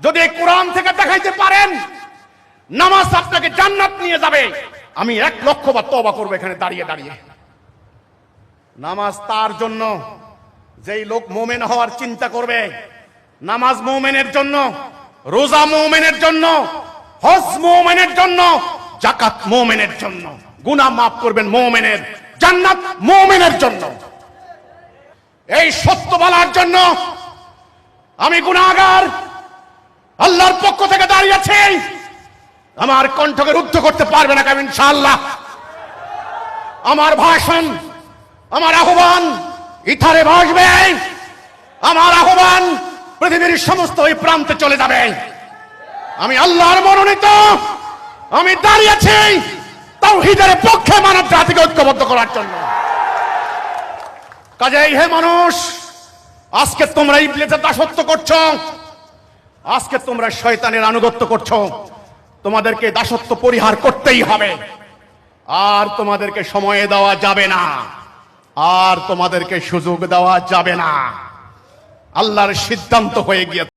যদি কোরআন থেকে দেখাইতে পারেন নামাজ আপনাকে জান্নাত নিয়ে যাবে, আমি 1,00,000 বার তওবা করব এখানে দাঁড়িয়ে দাঁড়িয়ে। নামাজ তার জন্য যেই লোক মুমিন হওয়ার চিন্তা করবে। নামাজ মুমিনের জন্য, রোজা মুমিনের জন্য, হজ মুমিনের জন্য, যাকাত মুমিনের জন্য, গুনাহ মাফ করবেন মুমিনের, জান্নাত মুমিনের জন্য। এই সত্য বলার জন্য আমি গুনাহগার, আল্লাহর পক্ষ থেকে দাঁড়িয়েছি। আমার কণ্ঠকে রুদ্ধ করতে পারবে না কেন ইনশাআল্লাহ। আমার ভাষণ, আমার আহ্বান ইথারে ভাসবে, আমার আহ্বান পৃথিবীর সমস্ত ওই প্রান্তে চলে যাবে। আমি আল্লাহর মনোনীত, আমি দাঁড়িয়েছি তাওহীদের পক্ষে, মানব জাতিকে ঐক্যবদ্ধ করার জন্য। কাজেই হে মানুষ, আজকে তোমরা ইবলিসের দাসত্ব করছো, আজকে তোমরা শয়তানের আনুগত্য করছো। তোমাদেরকে দাসত্ব পরিহার করতেই হবে। আর তোমাদেরকে সময় দেওয়া যাবে না, আর তোমাদেরকে সুযোগ দেওয়া যাবে না। আল্লাহর সিদ্ধান্ত হয়ে গিয়েছে।